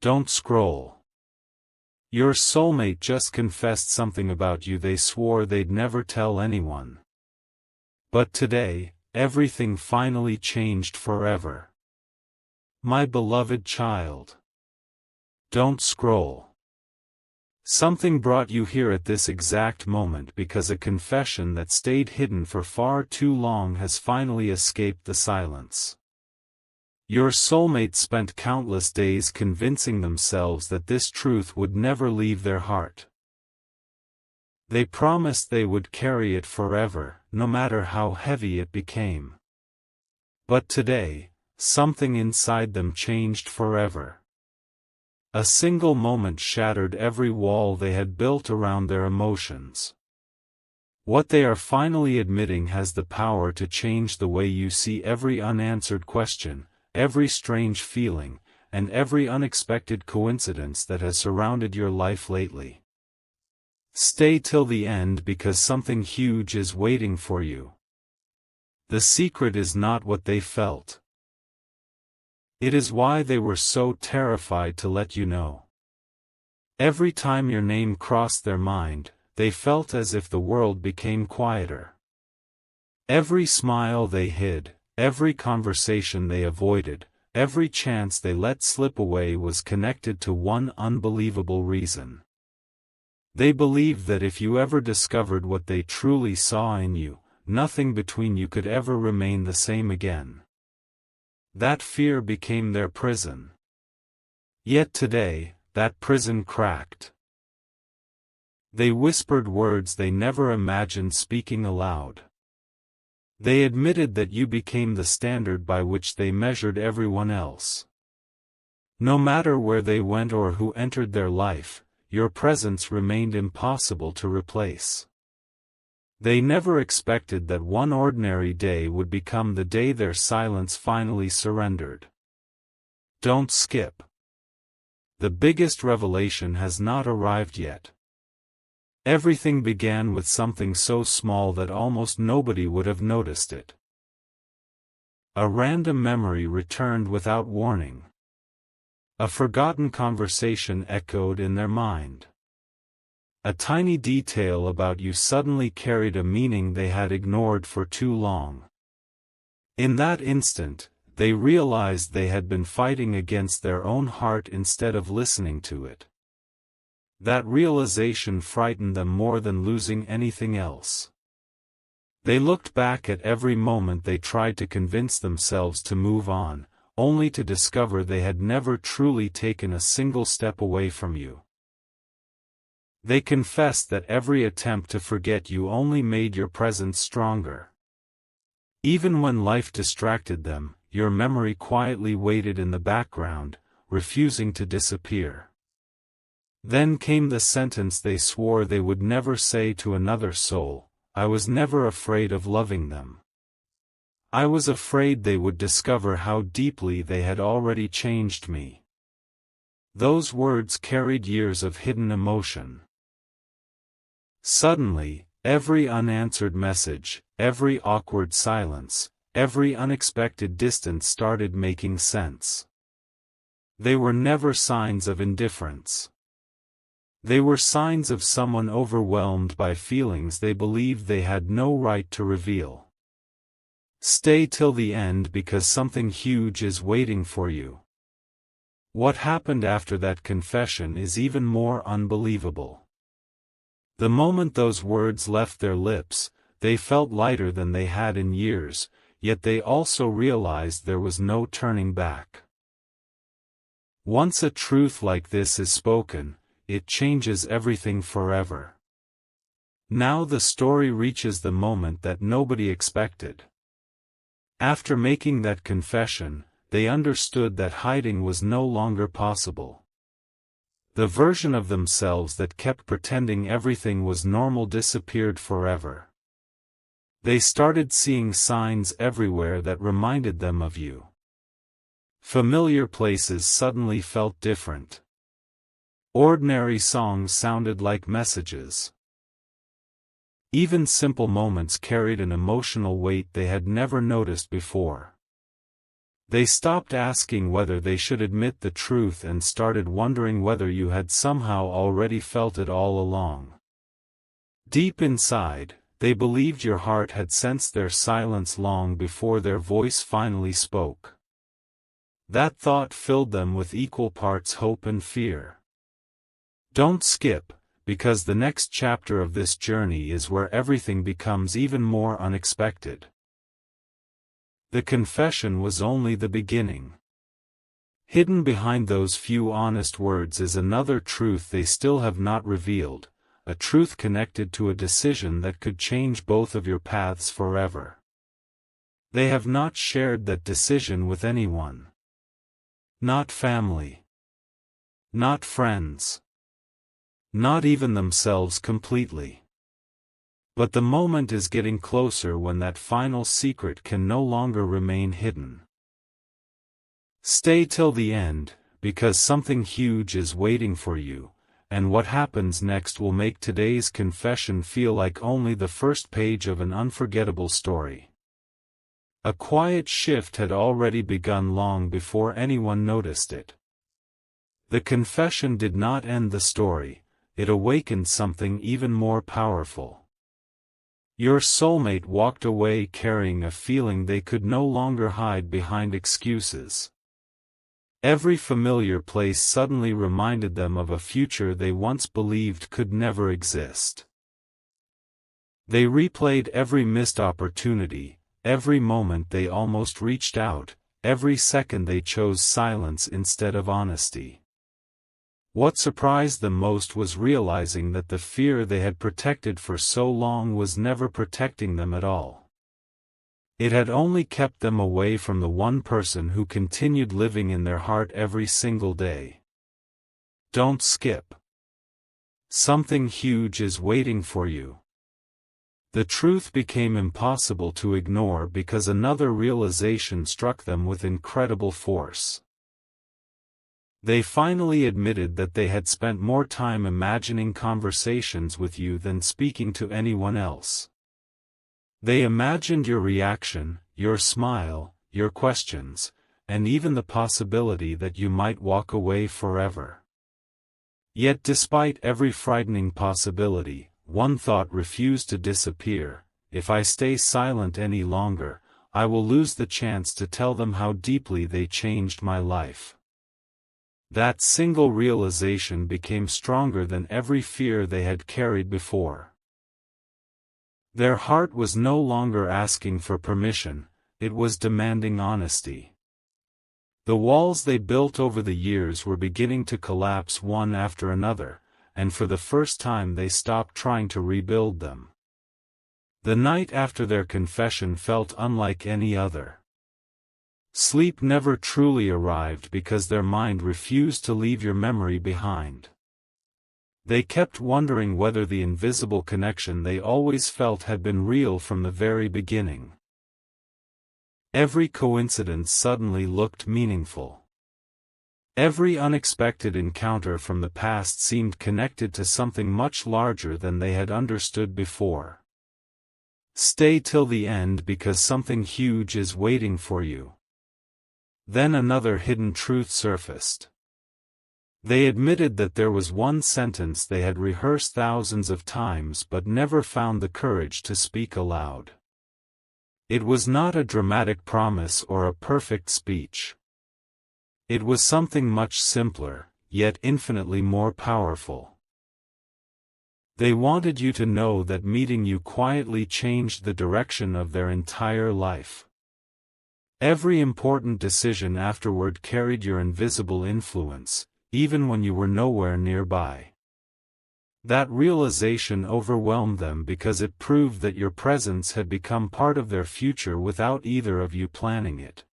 Don't scroll. Your soulmate just confessed something about you they swore they'd never tell anyone. But today, everything finally changed forever. My beloved child. Don't scroll. Something brought you here at this exact moment because a confession that stayed hidden for far too long has finally escaped the silence. Your soulmate spent countless days convincing themselves that this truth would never leave their heart. They promised they would carry it forever, no matter how heavy it became. But today, something inside them changed forever. A single moment shattered every wall they had built around their emotions. What they are finally admitting has the power to change the way you see every unanswered question, every strange feeling, and every unexpected coincidence that has surrounded your life lately. Stay till the end because something huge is waiting for you. The secret is not what they felt. It is why they were so terrified to let you know. Every time your name crossed their mind, they felt as if the world became quieter. Every smile they hid, every conversation they avoided, every chance they let slip away was connected to one unbelievable reason. They believed that if you ever discovered what they truly saw in you, nothing between you could ever remain the same again. That fear became their prison. Yet today, that prison cracked. They whispered words they never imagined speaking aloud. They admitted that you became the standard by which they measured everyone else. No matter where they went or who entered their life, your presence remained impossible to replace. They never expected that one ordinary day would become the day their silence finally surrendered. Don't skip. The biggest revelation has not arrived yet. Everything began with something so small that almost nobody would have noticed it. A random memory returned without warning. A forgotten conversation echoed in their mind. A tiny detail about you suddenly carried a meaning they had ignored for too long. In that instant, they realized they had been fighting against their own heart instead of listening to it. That realization frightened them more than losing anything else. They looked back at every moment they tried to convince themselves to move on, only to discover they had never truly taken a single step away from you. They confessed that every attempt to forget you only made your presence stronger. Even when life distracted them, your memory quietly waited in the background, refusing to disappear. Then came the sentence they swore they would never say to another soul: I was never afraid of loving them. I was afraid they would discover how deeply they had already changed me. Those words carried years of hidden emotion. Suddenly, every unanswered message, every awkward silence, every unexpected distance started making sense. They were never signs of indifference. They were signs of someone overwhelmed by feelings they believed they had no right to reveal. Stay till the end because something huge is waiting for you. What happened after that confession is even more unbelievable. The moment those words left their lips, they felt lighter than they had in years, yet they also realized there was no turning back. Once a truth like this is spoken, it changes everything forever. Now the story reaches the moment that nobody expected. After making that confession, they understood that hiding was no longer possible. The version of themselves that kept pretending everything was normal disappeared forever. They started seeing signs everywhere that reminded them of you. Familiar places suddenly felt different. Ordinary songs sounded like messages. Even simple moments carried an emotional weight they had never noticed before. They stopped asking whether they should admit the truth and started wondering whether you had somehow already felt it all along. Deep inside, they believed your heart had sensed their silence long before their voice finally spoke. That thought filled them with equal parts hope and fear. Don't skip, because the next chapter of this journey is where everything becomes even more unexpected. The confession was only the beginning. Hidden behind those few honest words is another truth they still have not revealed, a truth connected to a decision that could change both of your paths forever. They have not shared that decision with anyone. Not family. Not friends. Not even themselves completely. But the moment is getting closer when that final secret can no longer remain hidden. Stay till the end, because something huge is waiting for you, and what happens next will make today's confession feel like only the first page of an unforgettable story. A quiet shift had already begun long before anyone noticed it. The confession did not end the story, it awakened something even more powerful. Your soulmate walked away carrying a feeling they could no longer hide behind excuses. Every familiar place suddenly reminded them of a future they once believed could never exist. They replayed every missed opportunity, every moment they almost reached out, every second they chose silence instead of honesty. What surprised them most was realizing that the fear they had protected for so long was never protecting them at all. It had only kept them away from the one person who continued living in their heart every single day. Don't skip. Something huge is waiting for you. The truth became impossible to ignore because another realization struck them with incredible force. They finally admitted that they had spent more time imagining conversations with you than speaking to anyone else. They imagined your reaction, your smile, your questions, and even the possibility that you might walk away forever. Yet despite every frightening possibility, one thought refused to disappear: if I stay silent any longer, I will lose the chance to tell them how deeply they changed my life. That single realization became stronger than every fear they had carried before. Their heart was no longer asking for permission, it was demanding honesty. The walls they built over the years were beginning to collapse one after another, and for the first time they stopped trying to rebuild them. The night after their confession felt unlike any other. Sleep never truly arrived because their mind refused to leave your memory behind. They kept wondering whether the invisible connection they always felt had been real from the very beginning. Every coincidence suddenly looked meaningful. Every unexpected encounter from the past seemed connected to something much larger than they had understood before. Stay till the end because something huge is waiting for you. Then another hidden truth surfaced. They admitted that there was one sentence they had rehearsed thousands of times but never found the courage to speak aloud. It was not a dramatic promise or a perfect speech. It was something much simpler, yet infinitely more powerful. They wanted you to know that meeting you quietly changed the direction of their entire life. Every important decision afterward carried your invisible influence, even when you were nowhere nearby. That realization overwhelmed them because it proved that your presence had become part of their future without either of you planning it.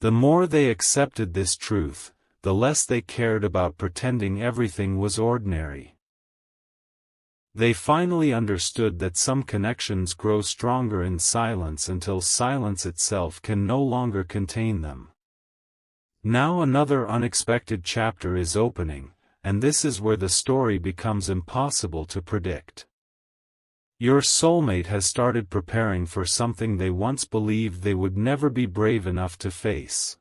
The more they accepted this truth, the less they cared about pretending everything was ordinary. They finally understood that some connections grow stronger in silence until silence itself can no longer contain them. Now another unexpected chapter is opening, and this is where the story becomes impossible to predict. Your soulmate has started preparing for something they once believed they would never be brave enough to face.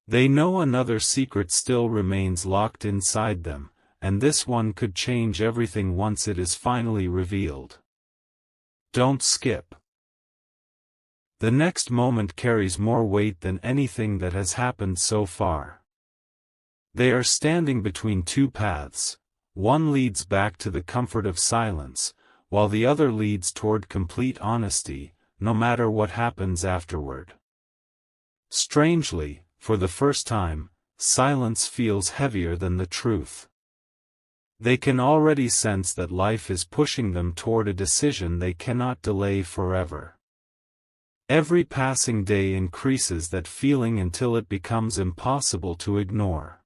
They know another secret still remains locked inside them, and this one could change everything once it is finally revealed. Don't skip. The next moment carries more weight than anything that has happened so far. They are standing between two paths. One leads back to the comfort of silence, while the other leads toward complete honesty, no matter what happens afterward. Strangely, for the first time, silence feels heavier than the truth. They can already sense that life is pushing them toward a decision they cannot delay forever. Every passing day increases that feeling until it becomes impossible to ignore.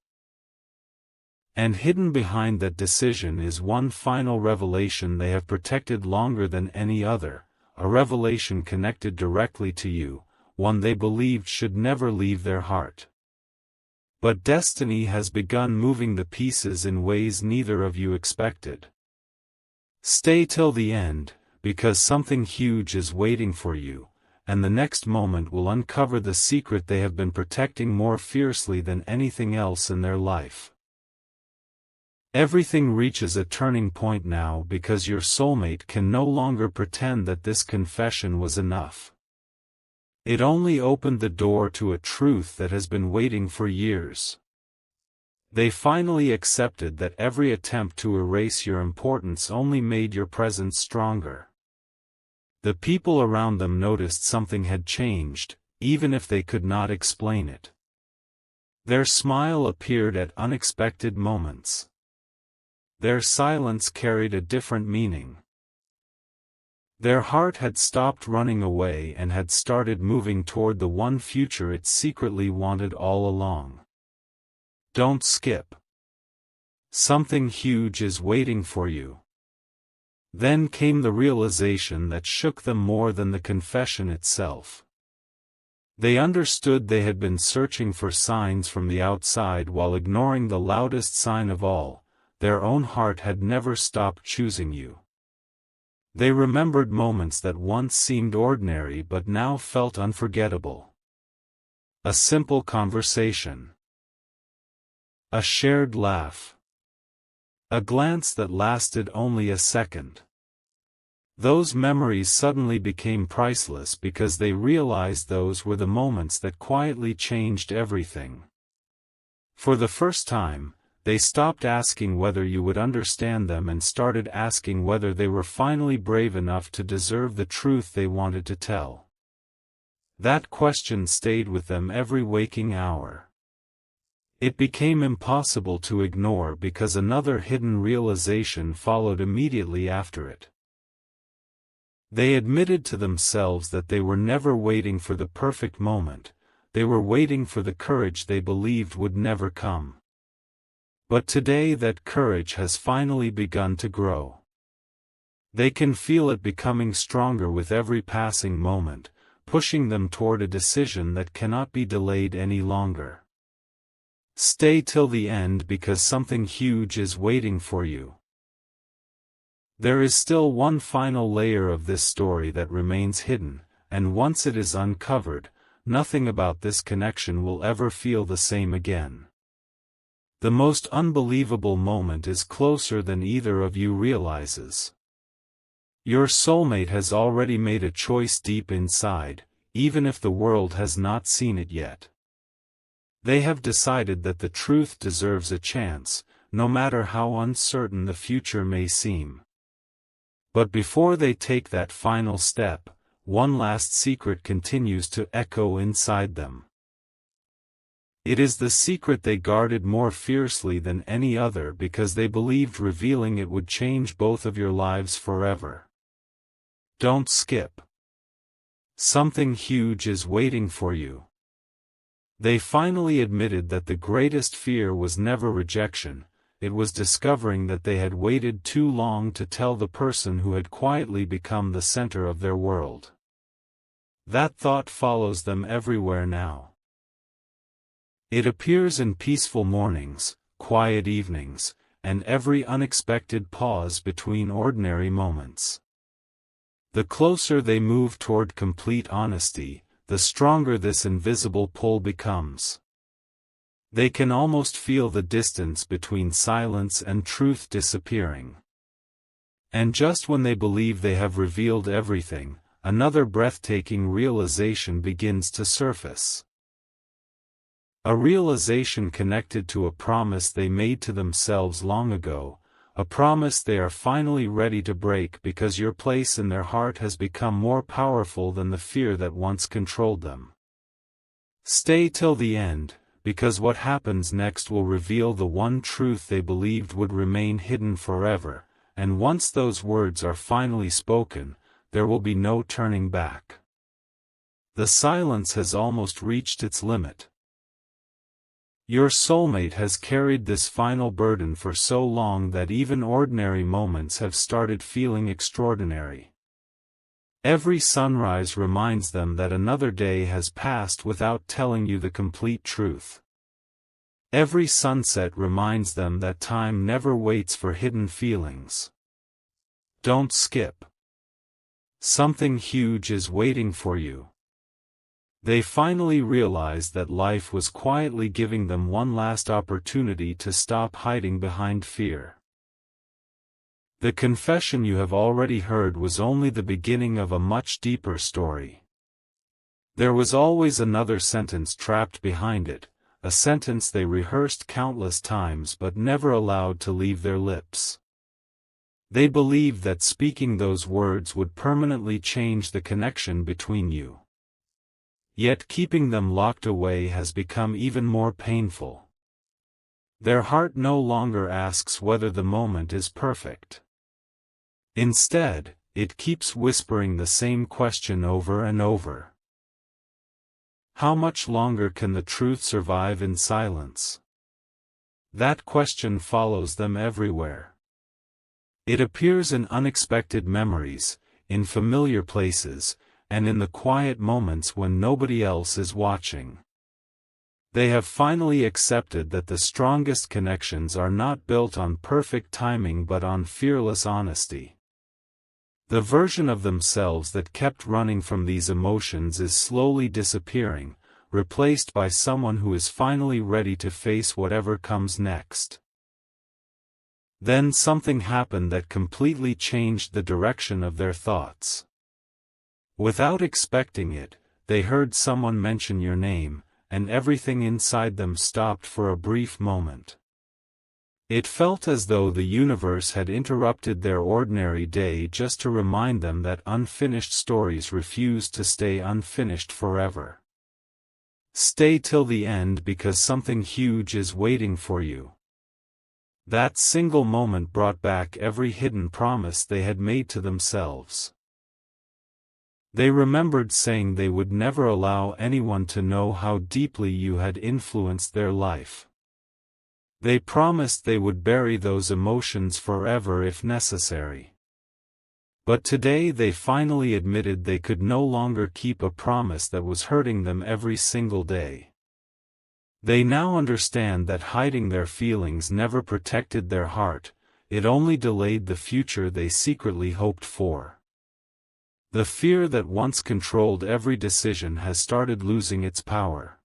And hidden behind that decision is one final revelation they have protected longer than any other, a revelation connected directly to you, one they believed should never leave their heart. But destiny has begun moving the pieces in ways neither of you expected. Stay till the end, because something huge is waiting for you, and the next moment will uncover the secret they have been protecting more fiercely than anything else in their life. Everything reaches a turning point now because your soulmate can no longer pretend that this confession was enough. It only opened the door to a truth that has been waiting for years. They finally accepted that every attempt to erase your importance only made your presence stronger. The people around them noticed something had changed, even if they could not explain it. Their smile appeared at unexpected moments. Their silence carried a different meaning. Their heart had stopped running away and had started moving toward the one future it secretly wanted all along. Don't skip. Something huge is waiting for you. Then came the realization that shook them more than the confession itself. They understood they had been searching for signs from the outside while ignoring the loudest sign of all. Their own heart had never stopped choosing you. They remembered moments that once seemed ordinary but now felt unforgettable. A simple conversation. A shared laugh. A glance that lasted only a second. Those memories suddenly became priceless because they realized those were the moments that quietly changed everything. For the first time, they stopped asking whether you would understand them and started asking whether they were finally brave enough to deserve the truth they wanted to tell. That question stayed with them every waking hour. It became impossible to ignore because another hidden realization followed immediately after it. They admitted to themselves that they were never waiting for the perfect moment, they were waiting for the courage they believed would never come. But today that courage has finally begun to grow. They can feel it becoming stronger with every passing moment, pushing them toward a decision that cannot be delayed any longer. Stay till the end because something huge is waiting for you. There is still one final layer of this story that remains hidden, and once it is uncovered, nothing about this connection will ever feel the same again. The most unbelievable moment is closer than either of you realizes. Your soulmate has already made a choice deep inside, even if the world has not seen it yet. They have decided that the truth deserves a chance, no matter how uncertain the future may seem. But before they take that final step, one last secret continues to echo inside them. It is the secret they guarded more fiercely than any other because they believed revealing it would change both of your lives forever. Don't skip. Something huge is waiting for you. They finally admitted that the greatest fear was never rejection, it was discovering that they had waited too long to tell the person who had quietly become the center of their world. That thought follows them everywhere now. It appears in peaceful mornings, quiet evenings, and every unexpected pause between ordinary moments. The closer they move toward complete honesty, the stronger this invisible pull becomes. They can almost feel the distance between silence and truth disappearing. And just when they believe they have revealed everything, another breathtaking realization begins to surface. A realization connected to a promise they made to themselves long ago, a promise they are finally ready to break because your place in their heart has become more powerful than the fear that once controlled them. Stay till the end, because what happens next will reveal the one truth they believed would remain hidden forever, and once those words are finally spoken, there will be no turning back. The silence has almost reached its limit. Your soulmate has carried this final burden for so long that even ordinary moments have started feeling extraordinary. Every sunrise reminds them that another day has passed without telling you the complete truth. Every sunset reminds them that time never waits for hidden feelings. Don't skip. Something huge is waiting for you. They finally realize that life was quietly giving them one last opportunity to stop hiding behind fear. The confession you have already heard was only the beginning of a much deeper story. There was always another sentence trapped behind it, a sentence they rehearsed countless times but never allowed to leave their lips. They believed that speaking those words would permanently change the connection between you. Yet keeping them locked away has become even more painful. Their heart no longer asks whether the moment is perfect. Instead, it keeps whispering the same question over and over. How much longer can the truth survive in silence? That question follows them everywhere. It appears in unexpected memories, in familiar places, and in the quiet moments when nobody else is watching. They have finally accepted that the strongest connections are not built on perfect timing but on fearless honesty. The version of themselves that kept running from these emotions is slowly disappearing, replaced by someone who is finally ready to face whatever comes next. Then something happened that completely changed the direction of their thoughts. Without expecting it, they heard someone mention your name, and everything inside them stopped for a brief moment. It felt as though the universe had interrupted their ordinary day just to remind them that unfinished stories refuse to stay unfinished forever. Stay till the end because something huge is waiting for you. That single moment brought back every hidden promise they had made to themselves. They remembered saying they would never allow anyone to know how deeply you had influenced their life. They promised they would bury those emotions forever if necessary. But today they finally admitted they could no longer keep a promise that was hurting them every single day. They now understand that hiding their feelings never protected their heart, it only delayed the future they secretly hoped for. The fear that once controlled every decision has started losing its power.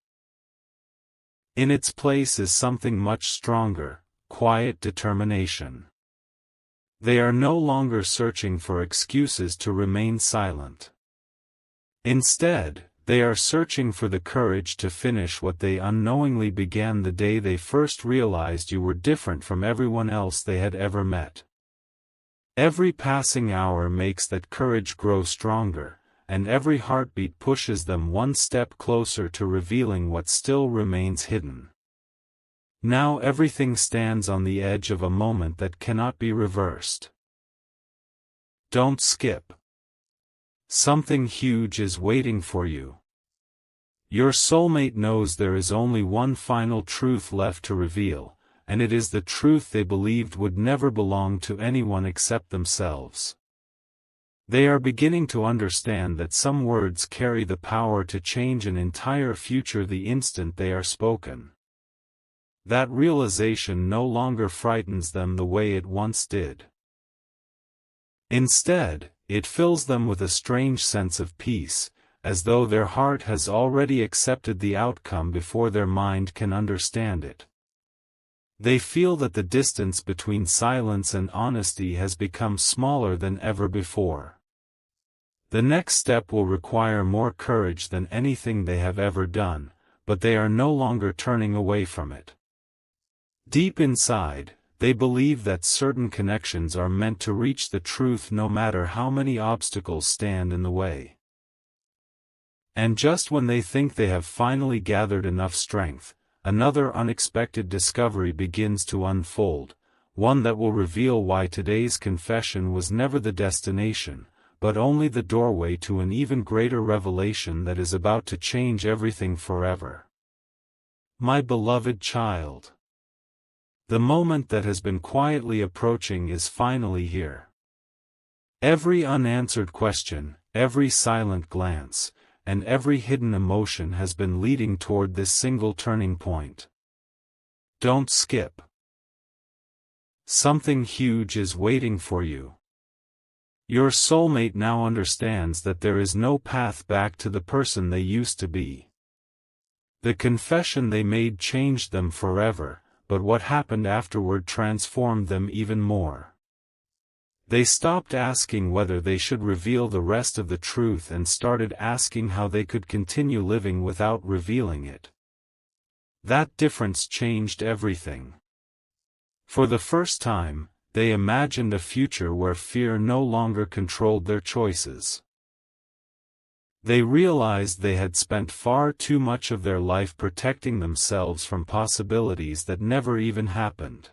In its place is something much stronger, quiet determination. They are no longer searching for excuses to remain silent. Instead, they are searching for the courage to finish what they unknowingly began the day they first realized you were different from everyone else they had ever met. Every passing hour makes that courage grow stronger, and every heartbeat pushes them one step closer to revealing what still remains hidden. Now everything stands on the edge of a moment that cannot be reversed. Don't skip. Something huge is waiting for you. Your soulmate knows there is only one final truth left to reveal, and it is the truth they believed would never belong to anyone except themselves. They are beginning to understand that some words carry the power to change an entire future the instant they are spoken. That realization no longer frightens them the way it once did. Instead, it fills them with a strange sense of peace, as though their heart has already accepted the outcome before their mind can understand it. They feel that the distance between silence and honesty has become smaller than ever before. The next step will require more courage than anything they have ever done, but they are no longer turning away from it. Deep inside, they believe that certain connections are meant to reach the truth no matter how many obstacles stand in the way. And just when they think they have finally gathered enough strength, another unexpected discovery begins to unfold, one that will reveal why today's confession was never the destination, but only the doorway to an even greater revelation that is about to change everything forever. My beloved child, the moment that has been quietly approaching is finally here. Every unanswered question, every silent glance, and every hidden emotion has been leading toward this single turning point. Don't skip. Something huge is waiting for you. Your soulmate now understands that there is no path back to the person they used to be. The confession they made changed them forever, but what happened afterward transformed them even more. They stopped asking whether they should reveal the rest of the truth and started asking how they could continue living without revealing it. That difference changed everything. For the first time, they imagined a future where fear no longer controlled their choices. They realized they had spent far too much of their life protecting themselves from possibilities that never even happened.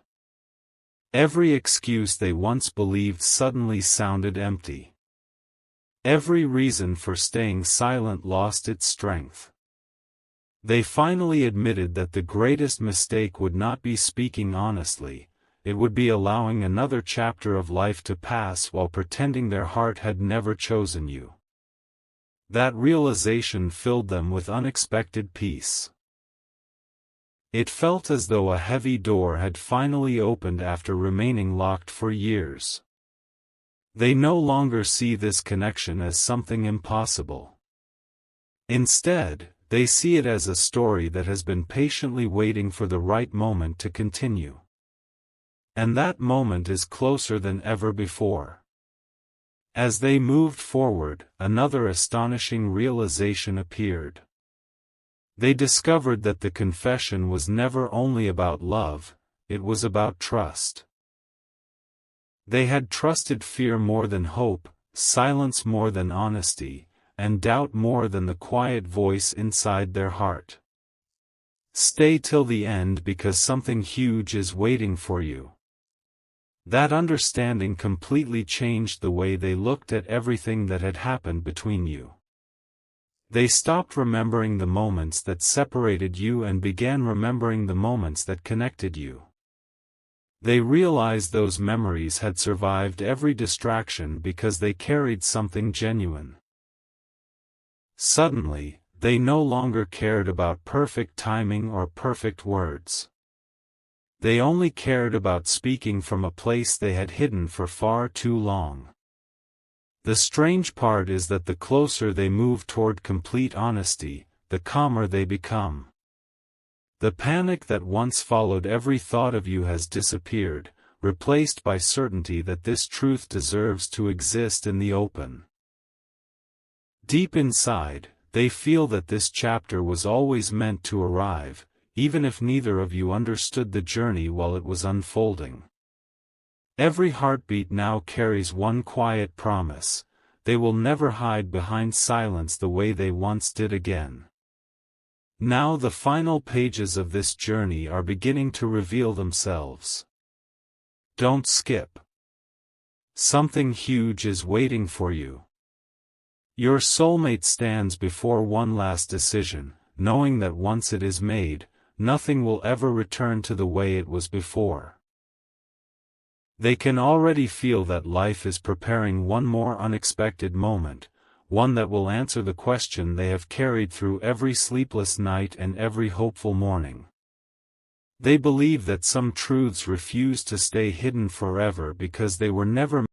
Every excuse they once believed suddenly sounded empty. Every reason for staying silent lost its strength. They finally admitted that the greatest mistake would not be speaking honestly, it would be allowing another chapter of life to pass while pretending their heart had never chosen you. That realization filled them with unexpected peace. It felt as though a heavy door had finally opened after remaining locked for years. They no longer see this connection as something impossible. Instead, they see it as a story that has been patiently waiting for the right moment to continue. And that moment is closer than ever before. As they moved forward, another astonishing realization appeared. They discovered that the confession was never only about love, it was about trust. They had trusted fear more than hope, silence more than honesty, and doubt more than the quiet voice inside their heart. Stay till the end because something huge is waiting for you. That understanding completely changed the way they looked at everything that had happened between you. They stopped remembering the moments that separated you and began remembering the moments that connected you. They realized those memories had survived every distraction because they carried something genuine. Suddenly, they no longer cared about perfect timing or perfect words. They only cared about speaking from a place they had hidden for far too long. The strange part is that the closer they move toward complete honesty, the calmer they become. The panic that once followed every thought of you has disappeared, replaced by certainty that this truth deserves to exist in the open. Deep inside, they feel that this chapter was always meant to arrive, even if neither of you understood the journey while it was unfolding. Every heartbeat now carries one quiet promise: they will never hide behind silence the way they once did again. Now the final pages of this journey are beginning to reveal themselves. Don't skip. Something huge is waiting for you. Your soulmate stands before one last decision, knowing that once it is made, nothing will ever return to the way it was before. They can already feel that life is preparing one more unexpected moment, one that will answer the question they have carried through every sleepless night and every hopeful morning. They believe that some truths refuse to stay hidden forever because they were never